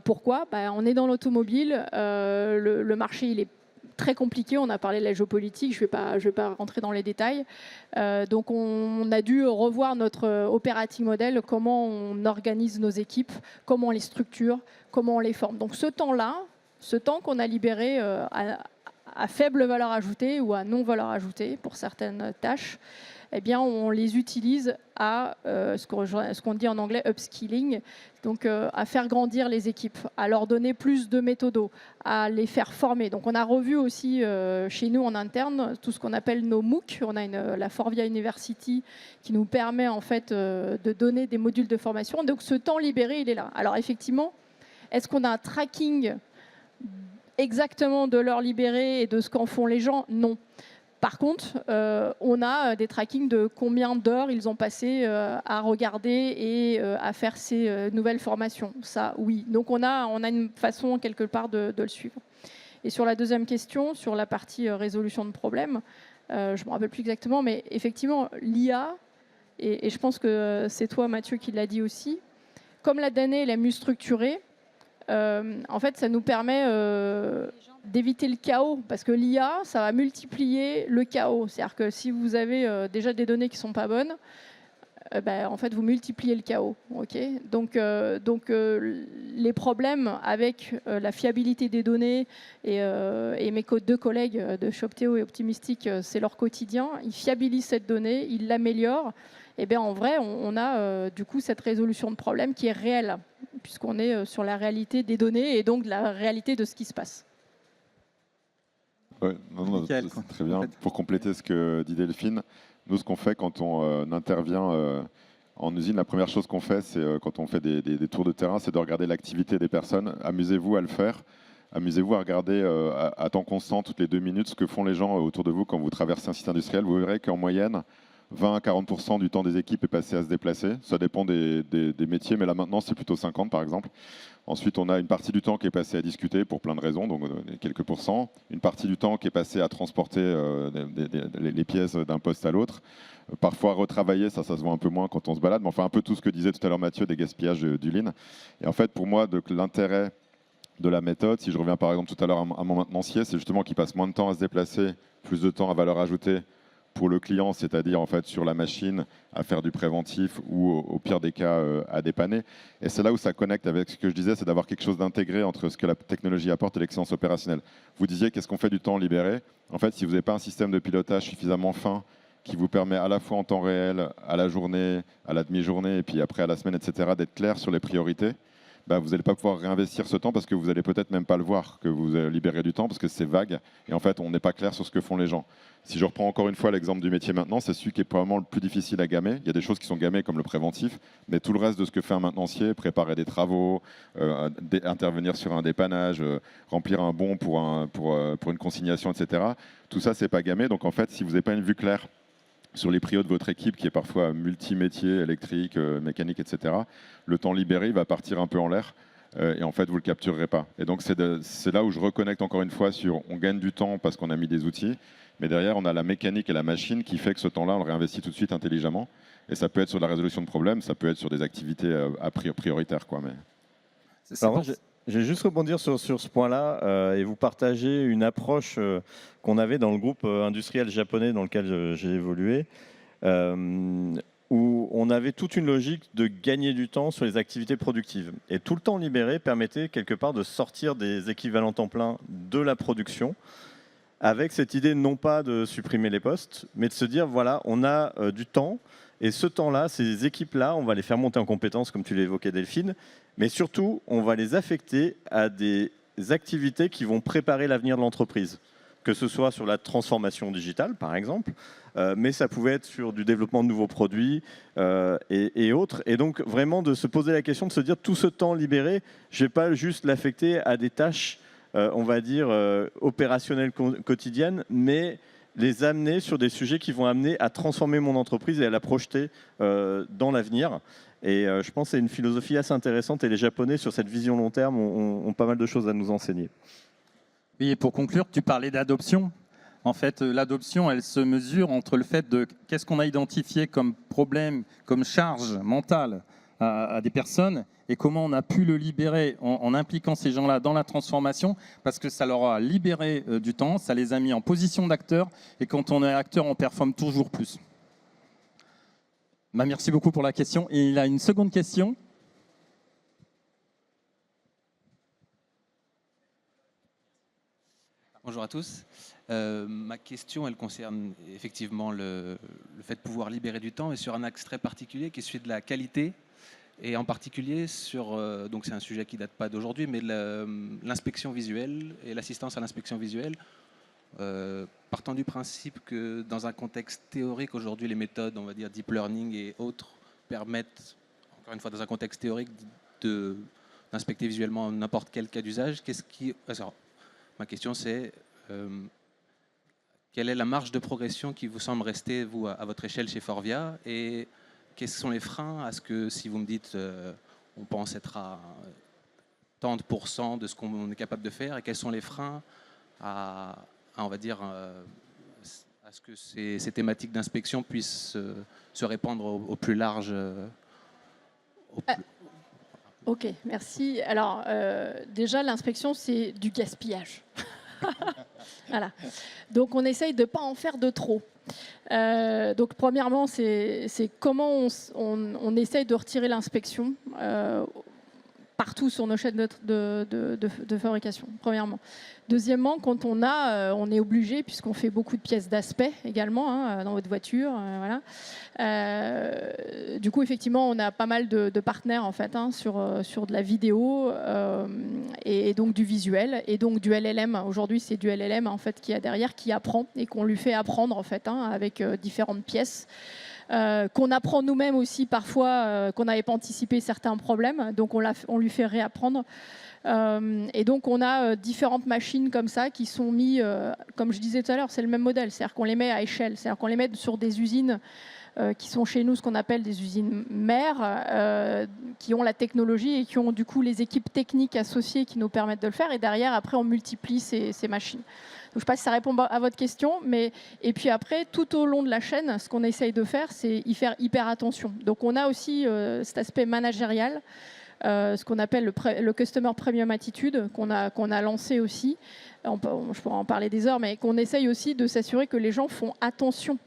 Pourquoi ? On est dans l'automobile. Le marché, il est très compliqué. On a parlé de la géopolitique. Je vais pas rentrer dans les détails. Donc, on a dû revoir notre operating model, comment on organise nos équipes, comment on les structure, comment on les forme. Donc, ce temps-là, ce temps qu'on a libéré à faible valeur ajoutée ou à non valeur ajoutée pour certaines tâches, eh bien, on les utilise à ce qu'on dit en anglais upskilling, donc à faire grandir les équipes, à leur donner plus de méthodos, à les faire former. Donc on a revu aussi chez nous en interne tout ce qu'on appelle nos MOOC. On a la Forvia University qui nous permet en fait de donner des modules de formation. Donc ce temps libéré, il est là. Alors effectivement, est-ce qu'on a un tracking exactement de l'heure libérée et de ce qu'en font les gens? Non. Par contre, on a des trackings de combien d'heures ils ont passé à regarder et à faire ces nouvelles formations. Ça, oui. Donc, on a une façon, quelque part, de le suivre. Et sur la deuxième question, sur la partie résolution de problèmes, je ne me rappelle plus exactement, mais effectivement, l'IA, et je pense que c'est toi, Mathieu, qui l'a dit aussi, comme la donnée est la mieux structurée, en fait, ça nous permet d'éviter le chaos, parce que l'IA, ça va multiplier le chaos. C'est-à-dire que si vous avez déjà des données qui ne sont pas bonnes, en fait, vous multipliez le chaos. Okay, donc, les problèmes avec la fiabilité des données, et mes deux collègues de Shopteo et Optimistic, c'est leur quotidien. Ils fiabilisent cette donnée, ils l'améliorent. Et bien, en vrai, on a du coup cette résolution de problème qui est réelle, puisqu'on est sur la réalité des données et donc la réalité de ce qui se passe. Ouais, c'est très bien. Pour compléter ce que dit Delphine, nous, ce qu'on fait quand on intervient en usine, la première chose qu'on fait, c'est quand on fait des tours de terrain, c'est de regarder l'activité des personnes. Amusez-vous à le faire. Amusez-vous à regarder à temps constant, toutes les 2 minutes, ce que font les gens autour de vous quand vous traversez un site industriel. Vous verrez qu'en moyenne, 20 à 40% du temps des équipes est passé à se déplacer. Ça dépend des métiers, mais là maintenant, c'est plutôt 50 par exemple. Ensuite, on a une partie du temps qui est passée à discuter pour plein de raisons, donc quelques pourcents. Une partie du temps qui est passée à transporter les pièces d'un poste à l'autre. Parfois retravailler, ça se voit un peu moins quand on se balade, mais enfin un peu tout ce que disait tout à l'heure Mathieu des gaspillages du lean. Et en fait, pour moi, l'intérêt de la méthode, si je reviens par exemple tout à l'heure à mon maintenancier, c'est justement qu'il passe moins de temps à se déplacer, plus de temps à valeur ajoutée pour le client, c'est-à-dire en fait sur la machine à faire du préventif ou au pire des cas à dépanner. Et c'est là où ça connecte avec ce que je disais, c'est d'avoir quelque chose d'intégré entre ce que la technologie apporte et l'excellence opérationnelle. Vous disiez qu'est-ce qu'on fait du temps libéré? En fait, si vous n'avez pas un système de pilotage suffisamment fin qui vous permet à la fois en temps réel, à la journée, à la demi-journée et puis après à la semaine, etc., d'être clair sur les priorités, bah, vous n'allez pas pouvoir réinvestir ce temps parce que vous n'allez peut-être même pas le voir, que vous libérez du temps parce que c'est vague et en fait on n'est pas clair sur ce que font les gens. Si je reprends encore une fois l'exemple du métier maintenant, c'est celui qui est probablement le plus difficile à gammer. Il y a des choses qui sont gammées comme le préventif, mais tout le reste de ce que fait un maintenancier, préparer des travaux, intervenir sur un dépannage, remplir un bon pour une consignation, etc. Tout ça, c'est pas gammé. Donc en fait, si vous n'avez pas une vue claire sur les prios de votre équipe, qui est parfois multimétier, électrique, mécanique, etc., le temps libéré il va partir un peu en l'air. Et en fait, vous ne le capturerez pas. Et donc, c'est là où je reconnecte encore une fois sur on gagne du temps parce qu'on a mis des outils, mais derrière, on a la mécanique et la machine qui fait que ce temps-là, on le réinvestit tout de suite intelligemment. Et ça peut être sur la résolution de problèmes, ça peut être sur des activités prioritaires. Quoi, mais... Alors, je vais juste rebondir sur ce point-là et vous partager une approche qu'on avait dans le groupe industriel japonais dans lequel j'ai évolué, où on avait toute une logique de gagner du temps sur les activités productives. Et tout le temps libéré permettait quelque part de sortir des équivalents temps plein de la production, avec cette idée non pas de supprimer les postes, mais de se dire, voilà, on a du temps, et ce temps-là, ces équipes-là, on va les faire monter en compétences, comme tu l'évoquais Delphine, mais surtout, on va les affecter à des activités qui vont préparer l'avenir de l'entreprise, que ce soit sur la transformation digitale, par exemple, mais ça pouvait être sur du développement de nouveaux produits et autres. Et donc, vraiment, de se poser la question, de se dire, tout ce temps libéré, je ne vais pas juste l'affecter à des tâches, on va dire, opérationnelles quotidiennes, mais les amener sur des sujets qui vont amener à transformer mon entreprise et à la projeter dans l'avenir. Et je pense que c'est une philosophie assez intéressante et les Japonais, sur cette vision long terme, ont pas mal de choses à nous enseigner. Oui, et pour conclure, tu parlais d'adoption. En fait, l'adoption, elle se mesure entre le fait de qu'est-ce qu'on a identifié comme problème, comme charge mentale à des personnes et comment on a pu le libérer en impliquant ces gens-là dans la transformation parce que ça leur a libéré du temps, ça les a mis en position d'acteur et quand on est acteur, on performe toujours plus. Bah, merci beaucoup pour la question. Et il a une seconde question. Bonjour à tous. Ma question, elle concerne effectivement le fait de pouvoir libérer du temps et sur un axe très particulier qui est celui de la qualité et en particulier sur, donc c'est un sujet qui ne date pas d'aujourd'hui, mais l'inspection visuelle et l'assistance à l'inspection visuelle. Partant du principe que dans un contexte théorique, aujourd'hui, les méthodes, on va dire deep learning et autres, permettent, encore une fois, dans un contexte théorique, d'inspecter visuellement n'importe quel cas d'usage. Ma question, c'est quelle est la marge de progression qui vous semble rester, vous, à votre échelle chez Forvia, et quels sont les freins à ce que, si vous me dites, on pense être à tant de % de ce qu'on est capable de faire, et quels sont les freins on va dire, à ce que ces thématiques d'inspection puissent se répandre au plus large. Ok, merci. Alors, déjà, l'inspection, c'est du gaspillage. Voilà. Donc, on essaye de ne pas en faire de trop. Donc, premièrement, c'est comment on essaye de retirer l'inspection partout sur nos chaînes de fabrication, premièrement. Deuxièmement, quand on est obligé, puisqu'on fait beaucoup de pièces d'aspect également dans votre voiture. Voilà. Du coup, effectivement, on a pas mal de partenaires en fait, sur de la vidéo et donc du visuel et donc du LLM. Aujourd'hui, c'est du LLM en fait, qui est derrière, qui apprend et qu'on lui fait apprendre en fait, avec différentes pièces. Qu'on apprend nous-mêmes aussi parfois, qu'on n'avait pas anticipé certains problèmes, donc on lui fait réapprendre. Et donc on a différentes machines comme ça qui sont mises, comme je disais tout à l'heure, c'est le même modèle, c'est-à-dire qu'on les met à échelle, c'est-à-dire qu'on les met sur des usines qui sont chez nous ce qu'on appelle des usines mères, qui ont la technologie et qui ont du coup les équipes techniques associées qui nous permettent de le faire, et derrière après on multiplie ces machines. Donc, je ne sais pas si ça répond à votre question, et puis après, tout au long de la chaîne, ce qu'on essaye de faire, c'est y faire hyper attention. Donc on a aussi cet aspect managérial, ce qu'on appelle le Customer Premium Attitude, qu'on a lancé aussi. Je pourrais en parler des heures, mais qu'on essaye aussi de s'assurer que les gens font attention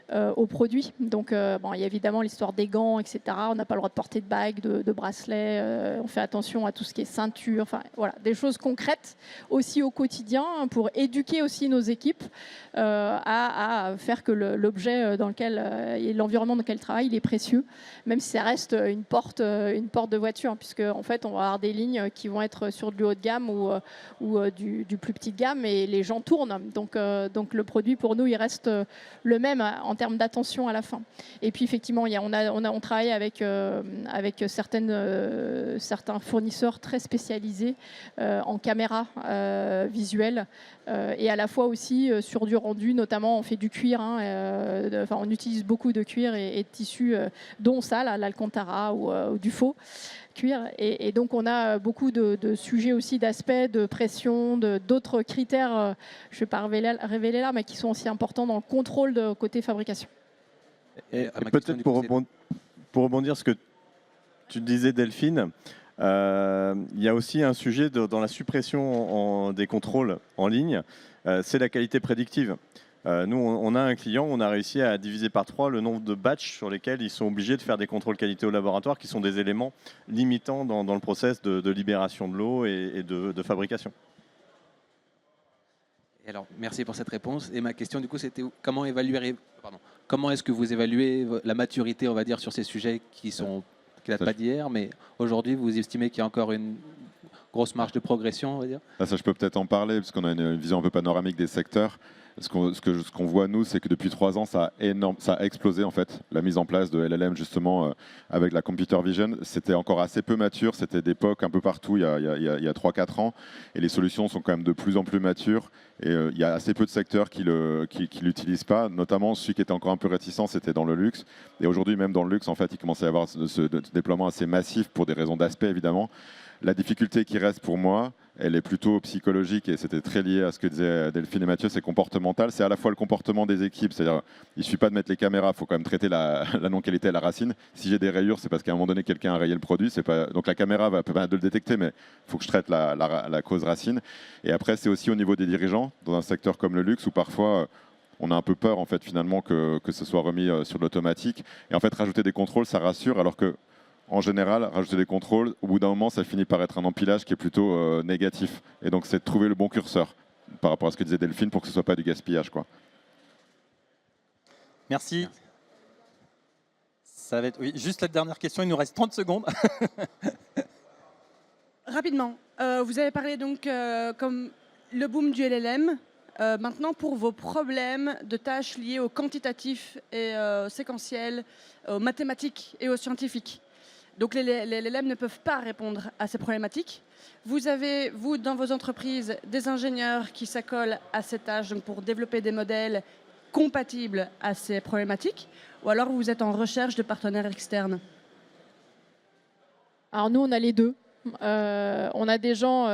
au produit. Donc, bon, il y a évidemment l'histoire des gants, etc. On n'a pas le droit de porter de bagues, de bracelets. On fait attention à tout ce qui est ceinture. Enfin, voilà, des choses concrètes aussi au quotidien pour éduquer aussi nos équipes à faire que l'objet dans lequel et l'environnement dans lequel ils travaillent, il est précieux, même si ça reste une porte de voiture, puisque en fait, on va avoir des lignes qui vont être sur du haut de gamme ou du plus petit de gamme, et les gens tournent. Donc le produit pour nous, il reste le même en termes d'attention à la fin. Et puis effectivement, on travaille avec certains fournisseurs très spécialisés en caméra visuelle et à la fois aussi sur du rendu, notamment on fait du cuir, on utilise beaucoup de cuir et de tissus, dont ça, l'Alcantara ou du faux cuir. Et donc on a beaucoup de sujets aussi, d'aspects, de pression, d'autres critères, je ne vais pas révéler là, mais qui sont aussi importants dans le contrôle de côté fabrication. Et peut-être pour rebondir sur ce que tu disais, Delphine, il y a aussi un sujet dans la suppression des contrôles en ligne, c'est la qualité prédictive. Nous, on a un client, on a réussi à diviser par 3 le nombre de batchs sur lesquels ils sont obligés de faire des contrôles qualité au laboratoire, qui sont des éléments limitants dans le process de libération de l'eau et de fabrication. Et alors, merci pour cette réponse. Et ma question, du coup, c'était comment est-ce que vous évaluez la maturité, on va dire, sur ces sujets qui datent pas d'hier, mais aujourd'hui, vous estimez qu'il y a encore une grosse marge de progression, on va dire? Ça, je peux peut-être en parler, parce qu'on a une vision un peu panoramique des secteurs. Ce qu'on voit, nous, c'est que depuis 3 ans, ça a explosé, en fait, la mise en place de LLM, justement, avec la computer vision. C'était encore assez peu mature, c'était d'époque un peu partout, il y a 3-4 ans, et les solutions sont quand même de plus en plus matures, et il y a assez peu de secteurs qui l'utilisent pas, notamment celui qui était encore un peu réticent, c'était dans le luxe, et aujourd'hui, même dans le luxe, en fait, il commence à y avoir ce déploiement assez massif pour des raisons d'aspect, évidemment. La difficulté qui reste pour moi, elle est plutôt psychologique, et c'était très lié à ce que disaient Delphine et Mathieu, c'est comportemental. C'est à la fois le comportement des équipes, c'est-à-dire il ne suffit pas de mettre les caméras, il faut quand même traiter la non-qualité à la racine. Si j'ai des rayures, c'est parce qu'à un moment donné, quelqu'un a rayé le produit. Donc la caméra va permettre de le détecter, mais il faut que je traite la cause racine. Et après, c'est aussi au niveau des dirigeants, dans un secteur comme le luxe, où parfois on a un peu peur, en fait, finalement, que ce soit remis sur l'automatique. Et en fait, rajouter des contrôles, ça rassure, alors que en général, rajouter des contrôles, au bout d'un moment, ça finit par être un empilage qui est plutôt négatif. Et donc, c'est de trouver le bon curseur par rapport à ce que disait Delphine pour que ce ne soit pas du gaspillage, quoi. Merci. Ça va être, oui, juste la dernière question, il nous reste 30 secondes. Rapidement, vous avez parlé donc comme le boom du LLM. Maintenant, pour vos problèmes de tâches liées au quantitatif et séquentiel, aux mathématiques et aux scientifiques. Donc les LLM ne peuvent pas répondre à ces problématiques. Vous avez, vous, dans vos entreprises, des ingénieurs qui s'accolent à ces tâches donc pour développer des modèles compatibles à ces problématiques, ou alors vous êtes en recherche de partenaires externes? Alors nous, on a les deux. On a des gens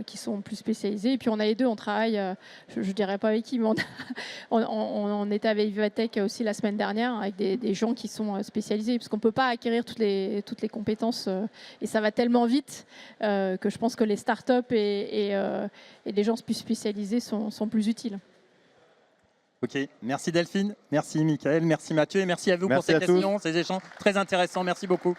qui sont plus spécialisés, et puis on a les deux, on travaille, je ne dirais pas avec qui, mais on était avec Vivatech aussi la semaine dernière, avec des gens qui sont spécialisés, parce qu'on ne peut pas acquérir toutes les compétences, et ça va tellement vite que je pense que les startups et les gens plus spécialisés sont plus utiles. Ok, merci Delphine, merci Michael, merci Mathieu, et merci à vous Merci pour ces à tous. questions, ces échanges très intéressants. Merci beaucoup.